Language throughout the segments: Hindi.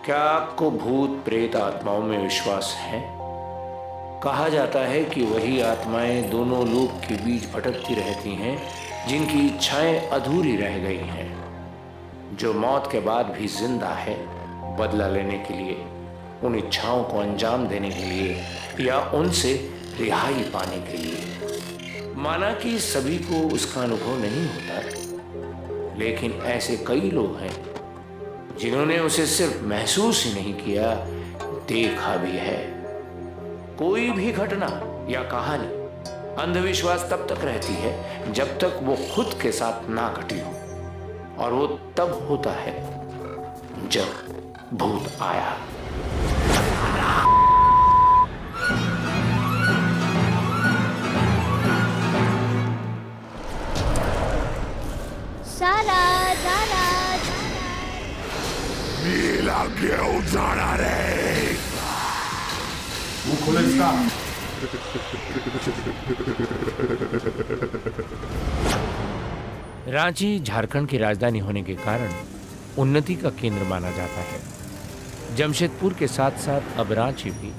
क्या आपको भूत प्रेत आत्माओं में विश्वास है? कहा जाता है कि वही आत्माएं दोनों लोक के बीच भटकती रहती हैं जिनकी इच्छाएं अधूरी रह गई हैं, जो मौत के बाद भी जिंदा है बदला लेने के लिए, उन इच्छाओं को अंजाम देने के लिए या उनसे रिहाई पाने के लिए। माना कि सभी को उसका अनुभव नहीं होता, लेकिन ऐसे कई लोग हैं जिन्होंने उसे सिर्फ महसूस ही नहीं किया, देखा भी है। कोई भी घटना या कहानी अंधविश्वास तब तक रहती है जब तक वो खुद के साथ ना घटी हो, और वो तब होता है जब भूत आया। सारा नीला क्यों जाना रे? मुंह खोले इसका। रांची झारखंड की राजधानी होने के कारण उन्नति का केंद्र माना जाता है। जमशेदपुर के साथ साथ अब रांची भी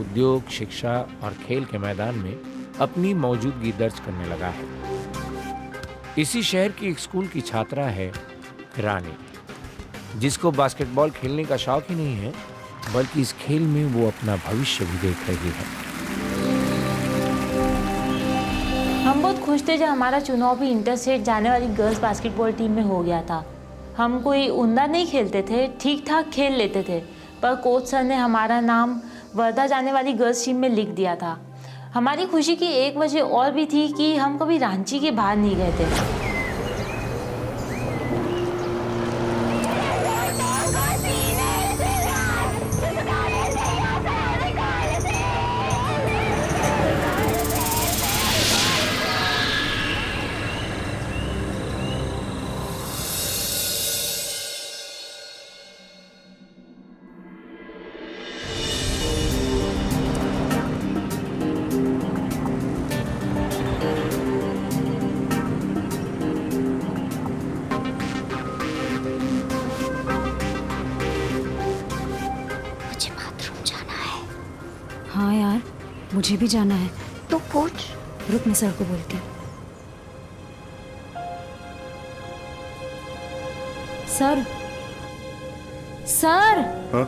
उद्योग, शिक्षा और खेल के मैदान में अपनी मौजूदगी दर्ज करने लगा है। इसी शहर की एक स्कूल की छात्रा है रानी, जिसको बास्केटबॉल खेलने का शौक ही नहीं है, बल्कि इस खेल में वो अपना भविष्य भी देख रही है। हम बहुत खुश थे जब हमारा चुनाव भी इंटर स्टेट जाने वाली गर्ल्स बास्केटबॉल टीम में हो गया था। हम कोई उम्दा नहीं खेलते थे, ठीक ठाक खेल लेते थे, पर कोच सर ने हमारा नाम वर्धा जाने वाली गर्ल्स टीम में लिख दिया था। हमारी खुशी की एक वजह और भी थी कि हम कभी रांची के बाहर नहीं गए थे। हाँ यार, मुझे भी जाना है। तो पूछ। रुक, मैं सर को बोलती हूँ। Sir, sir. हाँ?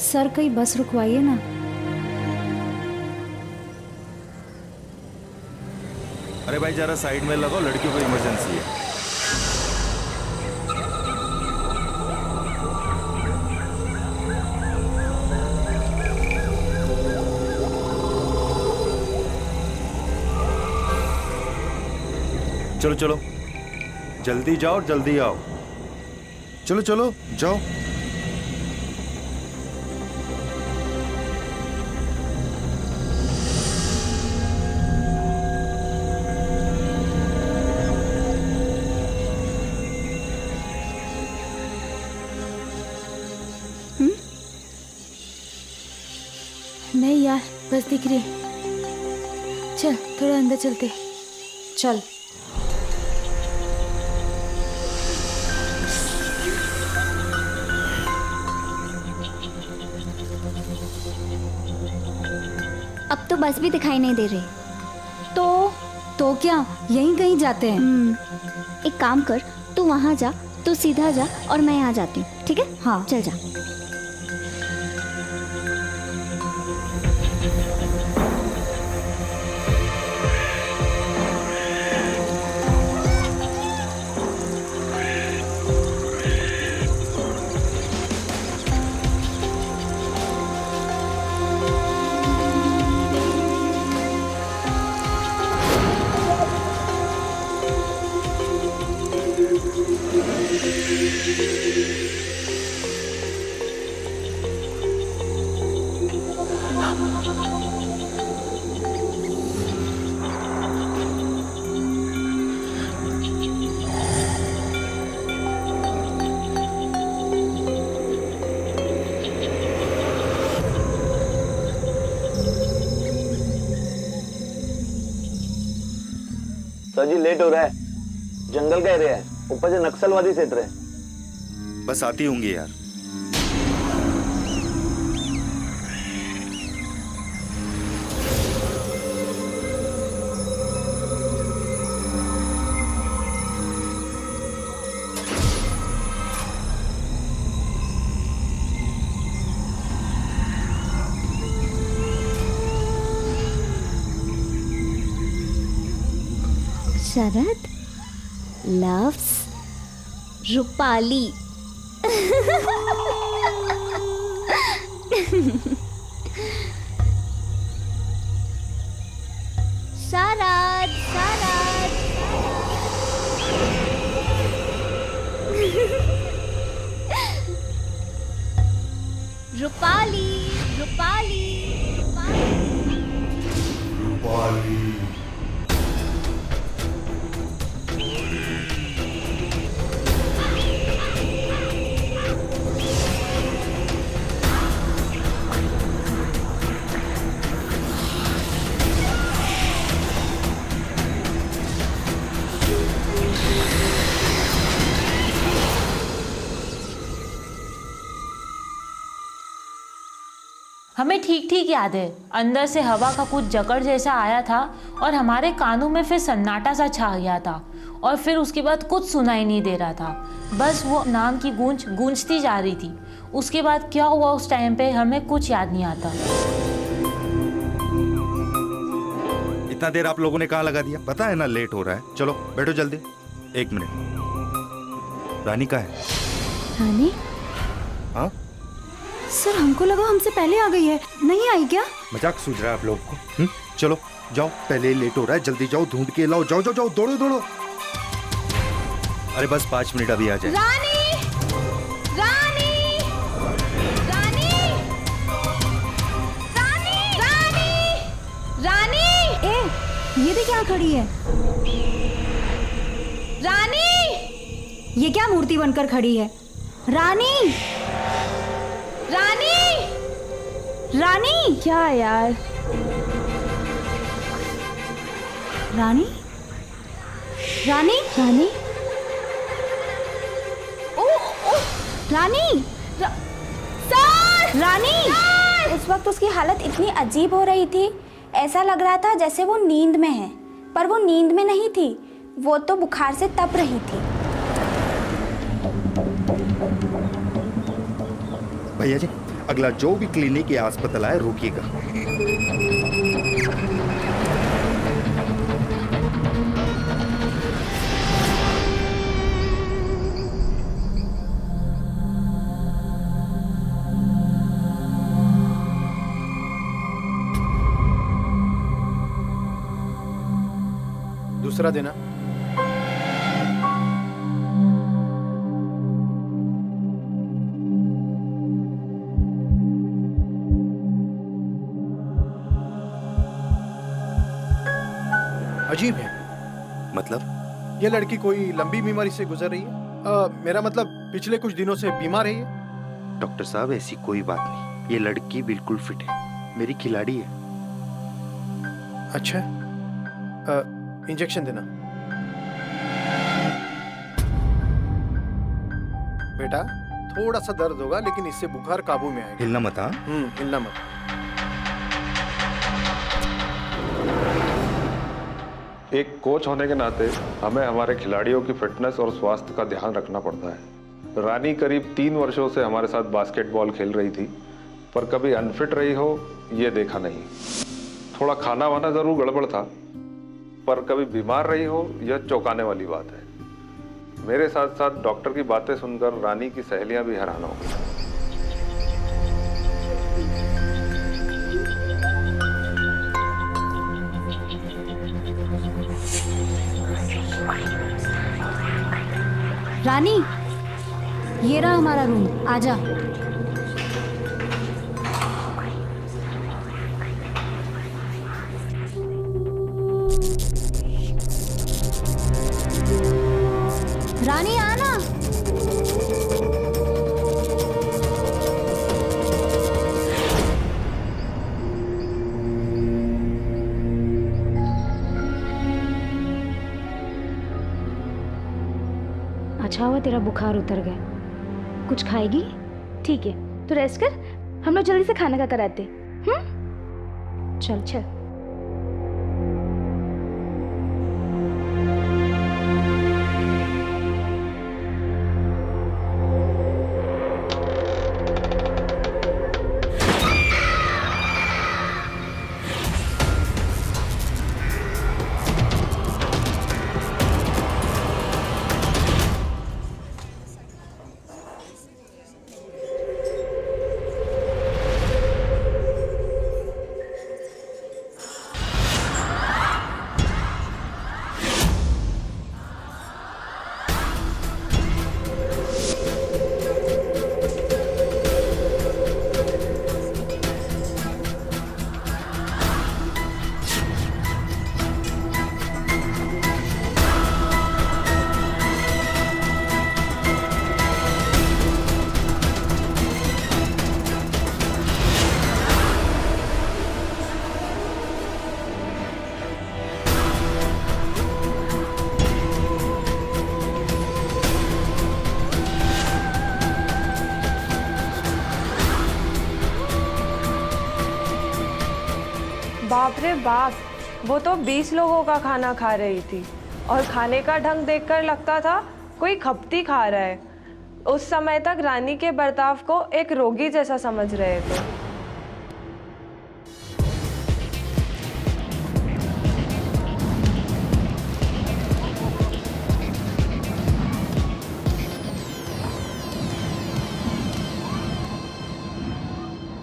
सर, कहीं बस रुकवाइए ना। अरे भाई जरा साइड में लगो, लड़कियों को इमरजेंसी है। चलो चलो, जल्दी जाओ, जल्दी आओ। चलो चलो जाओ। नहीं यार, बस दिख रही। चल थोड़ा अंदर चलते। चल। अब तो बस भी दिखाई नहीं दे रही। तो क्या, यहीं कहीं जाते हैं। एक काम कर, तू वहाँ जा, तू सीधा जा और मैं यहाँ जाती हूँ, ठीक है? हाँ चल जा। सर जी लेट हो रहा है, जंगल का एरिया है, ऊपर से नक्सलवादी सेट रहे। बस आती होंगी यार। शरद लव्स रूपाली। शरद शरद रूपाली रूपाली रूपाली। हमें ठीक ठीक याद है, अंदर से हवा का कुछ जकड़ जैसा आया था और हमारे कानों में फिर सन्नाटा सा छा गया था और फिर उसके बाद कुछ सुनाई नहीं दे रहा था, बस वो नाम की गूंज गूंजती जा रही थी। उसके बाद क्या हुआ उस टाइम पे हमें कुछ याद नहीं आता। इतना देर आप लोगों ने कहाँ लगा दिया? पता है ना लेट हो रहा है। चलो बैठो जल्दी। 1 मिनट। रानी कहाँ है? रानी? हाँ सर हमको लगा हमसे पहले आ गई है, नहीं आई क्या? मजाक सूझ रहा है आप लोगों को? चलो जाओ, पहले लेट हो रहा है, जल्दी जाओ, ढूंढ के लाओ। जाओ जाओ जाओ, दौड़ो दौड़ो। अरे बस 5 मिनट, अभी आ जाए। रानी रानी रानी रानी रानी रानी ए ये देख क्या खड़ी है। रानी ये क्या मूर्ति बनकर खड़ी है? रानी रानी रानी क्या यार? रानी रानी रानी ओ ओ रानी सर रानी। उस वक्त उसकी हालत इतनी अजीब हो रही थी, ऐसा लग रहा था जैसे वो नींद में है, पर वो नींद में नहीं थी, वो तो बुखार से तप रही थी। भैया जी, अगला जो भी क्लिनिक या अस्पताल है रोकिएगा। दूसरा देना। अजीब है। मतलब? ये लड़की कोई लंबी बीमारी से गुजर रही है। मेरा मतलब पिछले कुछ दिनों से बीमार है ये। डॉक्टर साहब ऐसी कोई बात नहीं, ये लड़की बिल्कुल फिट है, मेरी खिलाड़ी है। अच्छा, इंजेक्शन देना। बेटा थोड़ा सा दर्द होगा लेकिन इससे बुखार काबू में आएगा। हिलना मत। हाँ हिलना मत। एक कोच होने के नाते हमें हमारे खिलाड़ियों की फिटनेस और स्वास्थ्य का ध्यान रखना पड़ता है। रानी करीब 3 वर्षों से हमारे साथ बास्केटबॉल खेल रही थी, पर कभी अनफिट रही हो ये देखा नहीं। थोड़ा खाना वाना जरूर गड़बड़ था, पर कभी बीमार रही हो यह चौंकाने वाली बात है। मेरे साथ साथ डॉक्टर की बातें सुनकर रानी की सहेलियां भी हैरान हो गई। रानी ये रहा हमारा रूम, आजा। रानी आना। अच्छा हुआ तेरा बुखार उतर गया, कुछ खाएगी? ठीक है, तो रेस्ट कर, हम लोग जल्दी से खाना का कराते। चल चल। बाप रे बाप, वो तो 20 लोगों का खाना खा रही थी और खाने का ढंग देखकर लगता था कोई खपती खा रहा है। उस समय तक रानी के बर्ताव को एक रोगी जैसा समझ रहे थे।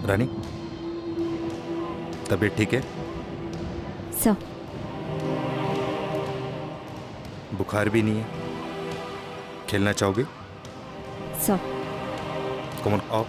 रानी, तबीयत ठीक है? सब। बुखार भी नहीं है? खेलना चाहोगे? सब। कम ऑन, आओ।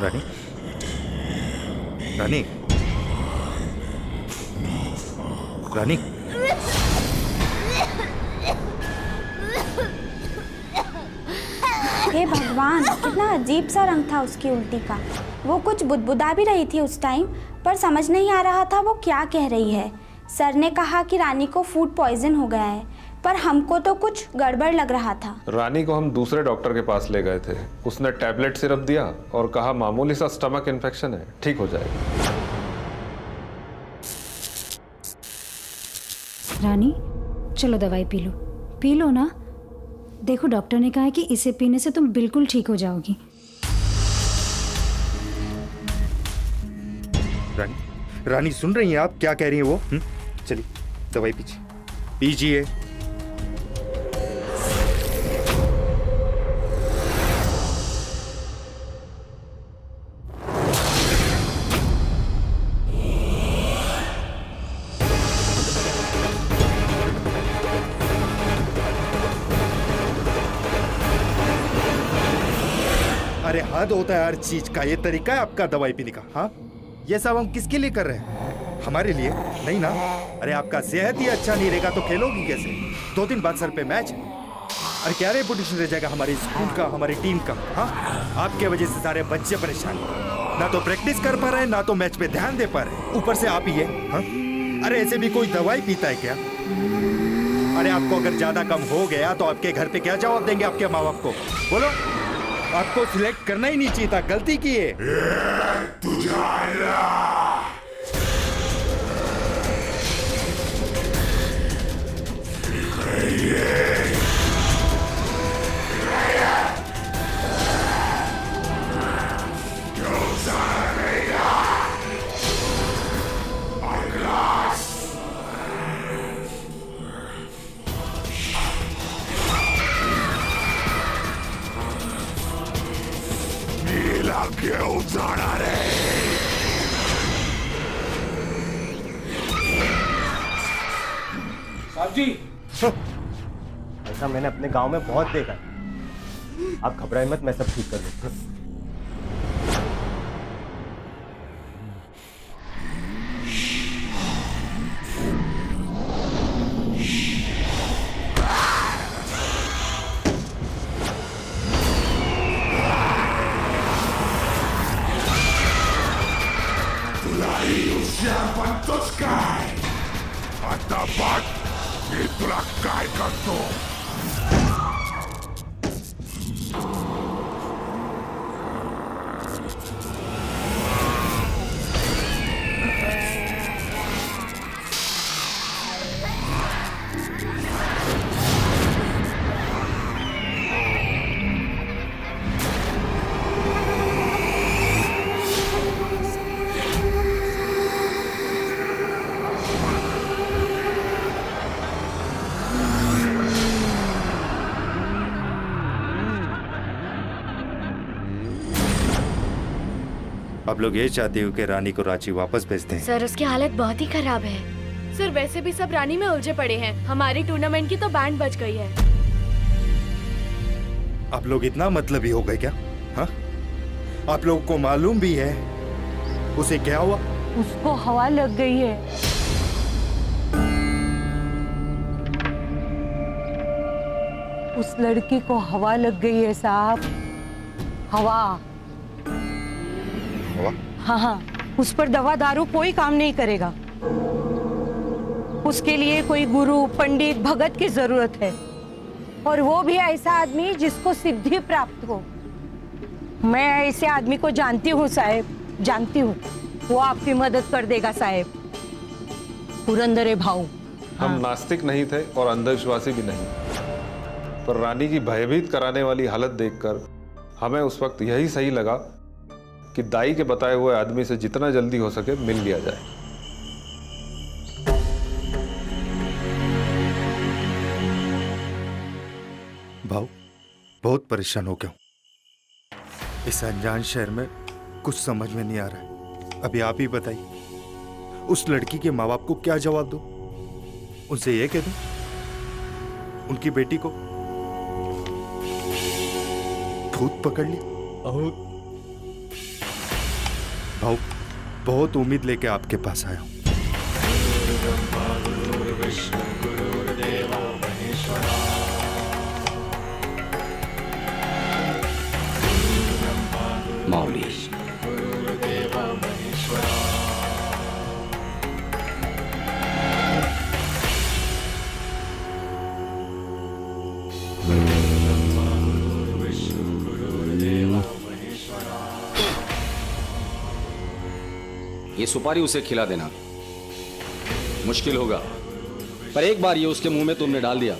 रानी, रानी, रानी, हे भगवान, कितना अजीब सा रंग था उसकी उल्टी का। वो कुछ बुदबुदा भी रही थी उस टाइम, पर समझ नहीं आ रहा था वो क्या कह रही है। सर ने कहा कि रानी को फूड पॉइजन हो गया है, पर हमको तो कुछ गड़बड़ लग रहा था। रानी को हम दूसरे डॉक्टर के पास ले गए थे। उसने टैबलेट सिरप दिया और कहा मामूली सा स्टमक इन्फेक्शन है, ठीक हो जाएगा। रानी, चलो दवाई पी लो ना। देखो, डॉक्टर ने कहा है कि इसे पीने से तुम बिल्कुल ठीक हो जाओगी। रानी, रानी सुन रही हैं आप क्या कह रही हैं वो? चलिए दवाई पीजिए। अरे हद होता है हर चीज का। ये तरीका है आपका दवाई पीने का? हाँ, ये सब हम किसके लिए कर रहे हैं? हमारे लिए नहीं ना। अरे आपका सेहत ही अच्छा नहीं रहेगा तो खेलोगी कैसे? 2 दिन बाद सर पे मैच है। अरे क्या रेपुटेशन रह जाएगा हमारे स्कूल का, हमारी टीम का? हाँ, आपके वजह से सारे बच्चे परेशान, ना तो प्रैक्टिस कर पा रहे हैं ना तो मैच पे ध्यान दे पा रहे हैं। ऊपर से आप ही है। हाँ? अरे ऐसे भी कोई दवाई पीता है क्या? अरे आपको अगर ज्यादा कम हो गया तो आपके घर पे क्या जवाब देंगे आपके माँ बाप को? बोलो। आपको सिलेक्ट करना ही नहीं चाहिए था, गलती की है। घेऊन जाणार आहे. साहब जी, ऐसा मैंने अपने गांव में बहुत देखा है. आप घबराए मत, मैं सब ठीक कर दूंगा. बनतोस काय? आता बघ मी तुला काय करतो. आप लोग ये चाहते हो कि रानी को रांची वापस भेज दें? सर उसकी हालत बहुत ही खराब है. सर वैसे भी सब रानी में उलझे पड़े हैं. हमारी टूर्नामेंट की तो बैंड बज गई है. आप लोग इतना मतलबी हो गए क्या? हाँ? आप लोगों को मालूम भी है उसे क्या हुआ? उसको हवा लग गई है. उस लड़की को हवा लग गई है साहब. हवा. हाँ हाँ, उस पर दवा दारू कोई काम नहीं करेगा. उसके लिए कोई गुरु पंडित भगत की जरूरत है, और वो भी ऐसा आदमी जिसको सिद्धि प्राप्त हो. मैं ऐसे आदमी को जानती हूँ साहेब, जानती हूँ. वो आपकी मदद कर देगा साहेब. पुरंदरे भाऊ. हम नास्तिक नहीं थे और अंधविश्वासी भी नहीं, पर रानी की भयभीत कराने वाली हालत देखकर हमें उस वक्त यही सही लगा कि दाई के बताए हुए आदमी से जितना जल्दी हो सके मिल लिया जाए. भाऊ, बहुत परेशान हो गया हूं. इस अनजान शहर में कुछ समझ में नहीं आ रहा है. अभी आप ही बताइए, उस लड़की के माँ बाप को क्या जवाब दूं? उनसे ये कह दूं उनकी बेटी को भूत पकड़ लिया? भाऊ, बहुत उम्मीद लेके आपके पास आया हूं. मौली, ये सुपारी उसे खिला देना मुश्किल होगा, पर एक बार ये उसके मुंह में तुमने डाल दिया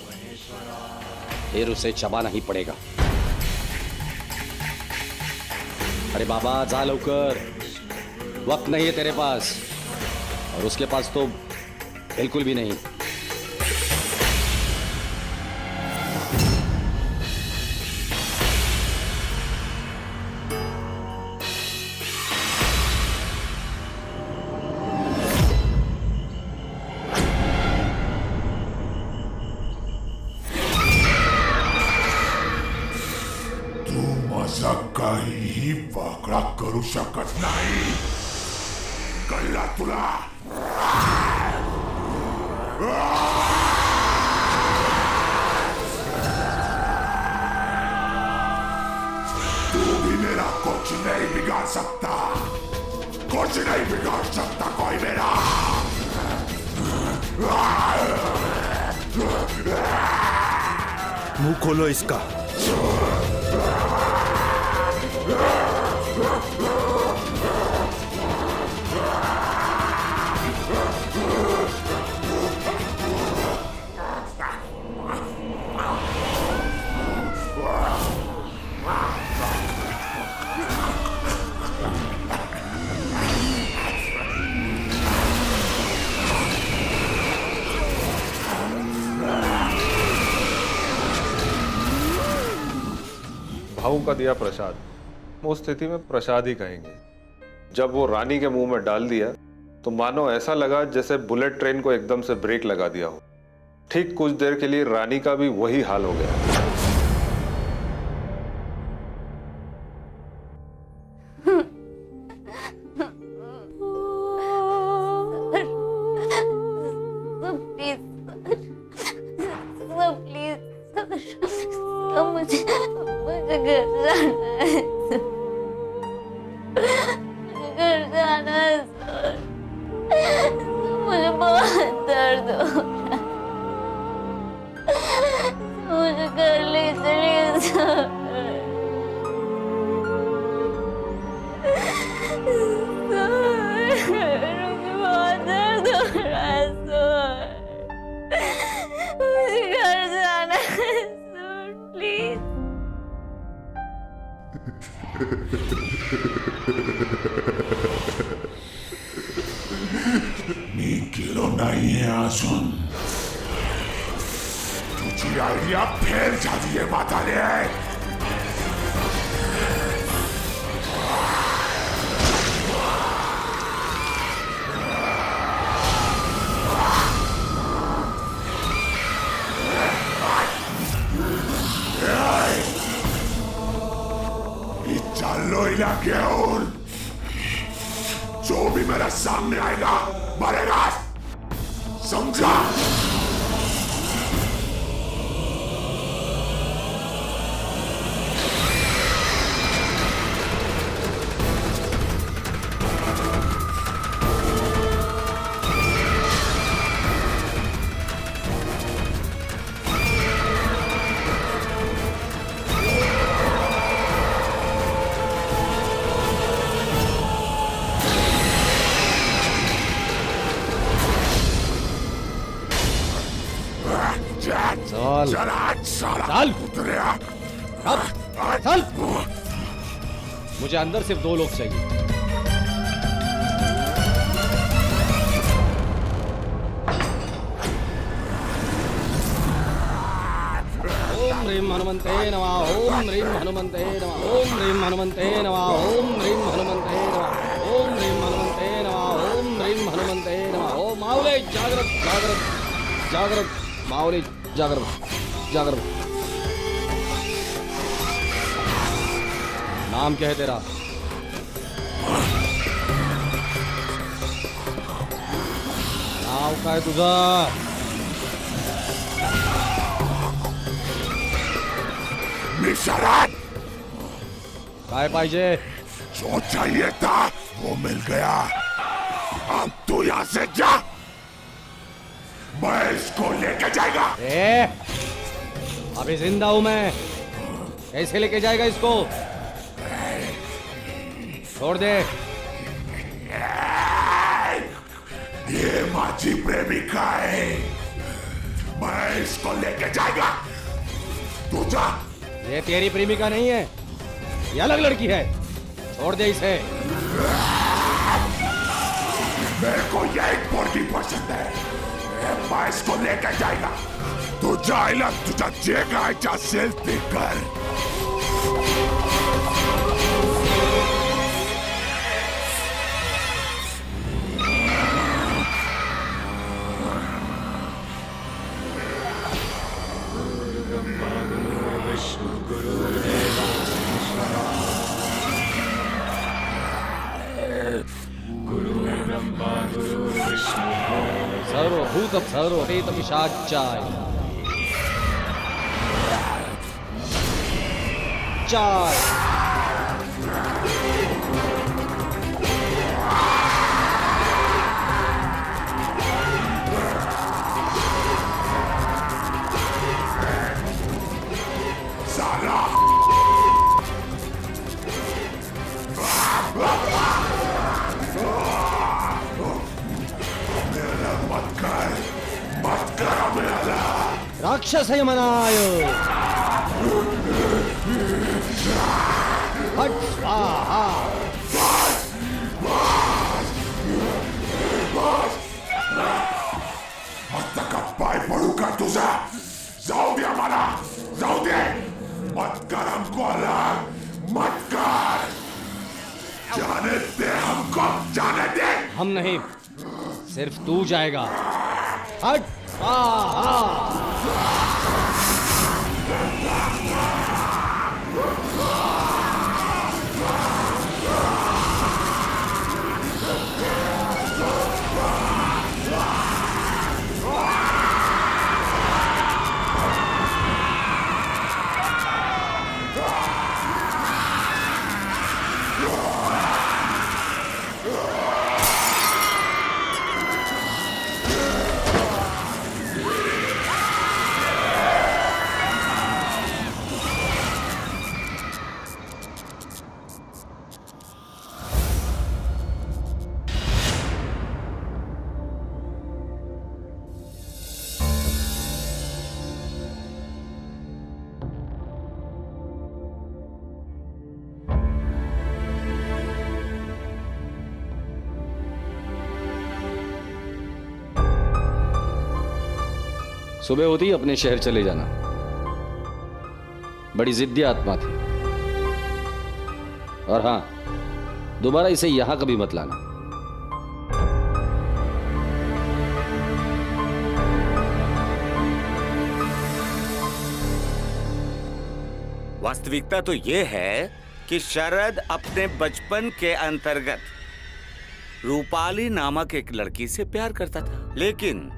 फिर उसे चबाना ही पड़ेगा. अरे बाबा जा लवकर, वक्त नहीं है तेरे पास, और उसके पास तो बिल्कुल भी नहीं. काहीही वाकडा करू शकत नाही. कळला तुला? तू भी मेरा कुछ नहीं बिगाड़ सकता. कुछ नहीं बिगाड़ सकता कोई मेरा. मुंह खोलो इसका. भाऊ का दिया प्रसाद उस स्थिति में प्रसाद ही कहेंगे। जब वो रानी के मुंह में डाल दिया तो मानो ऐसा लगा जैसे बुलेट ट्रेन को एकदम से ब्रेक लगा दिया हो। ठीक कुछ देर के लिए रानी का भी वही हाल हो गया। निकलो नहीं है सुन, तुझी आइडिया फेल जा दिए बता रहे हैं। चलो इलाके और जो भी मेरे सामने आएगा मरेगा, समझा? चल, मुझे अंदर सिर्फ 2 लोग चाहिए। ओम ह्रीम हनुमंते नमः, ओम ह्रीम हनुमंते नमः, ओम ह्रीम हनुमंते नमः, ओम ह्रीम हनुमंते नमः, ओम ह्रीम हनुमंते नमः, ओम ह्रीम हनुमंते नमः। ओम माऊले जागृत जागृत जागृत, माऊले जागृत जागृत। नाम क्या है तेरा? नाव काय तुझा? मिशरत काय पाहिजे? जो चाहिए था वो मिल गया। अब तू यहाँ से जा, मैं इसको लेके जाएगा। अभी जिंदा हूं मैं, कैसे लेके जाएगा इसको? छोड़ दे। ये माझी प्रेमिका है, मैं इसको लेके जाएगा। तू जा। ये तेरी प्रेमिका नहीं है, ये अलग लड़की है, छोड़ दे इसे। मेरे को यही पोर्टी पसंद है, मैं इसको लेके जाएगा। तू जाएगा, तुझा जेगा जा सेल्फी कर। सर्वभूत सर्वपेत पिशाचाय चाय। साला राक्षसय मनाय फट स्वाहा। आता का पाय पडू का तुझा? जाऊ दे आम्हाला, जाऊ दे। मत कर हमको अलग, मत कर। हम नहीं, सिर्फ तू जाएगा। हट! सुबह होती ही अपने शहर चले जाना। बड़ी जिद्दी आत्मा थी। और हां, दोबारा इसे यहां कभी मत लाना। वास्तविकता तो यह है कि शरद अपने बचपन के अंतर्गत रूपाली नामक एक लड़की से प्यार करता था, लेकिन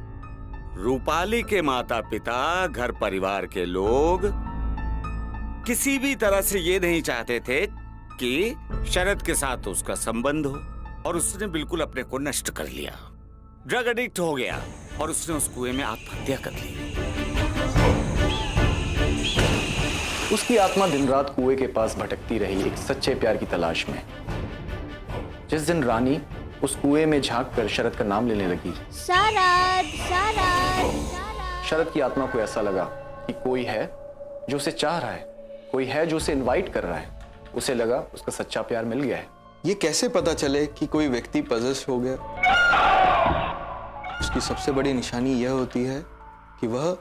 रूपाली के माता पिता, घर परिवार के लोग किसी भी तरह से ये नहीं चाहते थे कि शरद के साथ उसका संबंध हो, और उसने बिल्कुल अपने को नष्ट कर लिया। ड्रग एडिक्ट हो गया और उसने उस कुएं में आत्महत्या कर ली। उसकी आत्मा दिन रात कुएं के पास भटकती रही, एक सच्चे प्यार की तलाश में। जिस दिन रानी उस कुएं में झांककर शरद का नाम लेने लगी, शरद शरद। शरद की आत्मा को ऐसा लगा कि कोई है जो उसे चाह रहा है, कोई है जो उसे इनवाइट कर रहा है। उसे लगा उसका सच्चा प्यार मिल गया है। ये कैसे पता चले कि कोई व्यक्ति पजेस हो गया? उसकी सबसे बड़ी निशानी यह होती है कि वह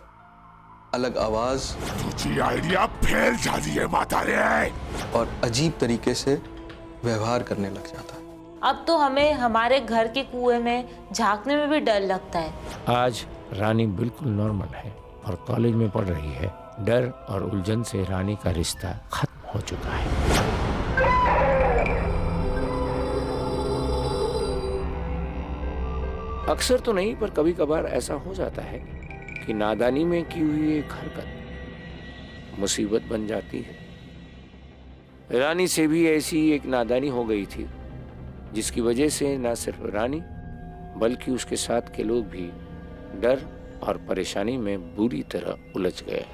अलग आवाज, तुझी आइडिया फेल जाती है माता रे, और अजीब तरीके से व्यवहार करने लग जाता है। अब तो हमें हमारे घर के कुएं में झांकने में भी डर लगता है। आज रानी बिल्कुल नॉर्मल है और कॉलेज में पढ़ रही है। डर और उलझन से रानी का रिश्ता खत्म हो चुका है। अक्सर तो नहीं, पर कभी कभार ऐसा हो जाता है कि नादानी में की हुई एक हरकत मुसीबत बन जाती है। रानी से भी ऐसी एक नादानी हो गई थी, जिसकी वजह से न सिर्फ रानी बल्कि उसके साथ के लोग भी डर और परेशानी में बुरी तरह उलझ गए।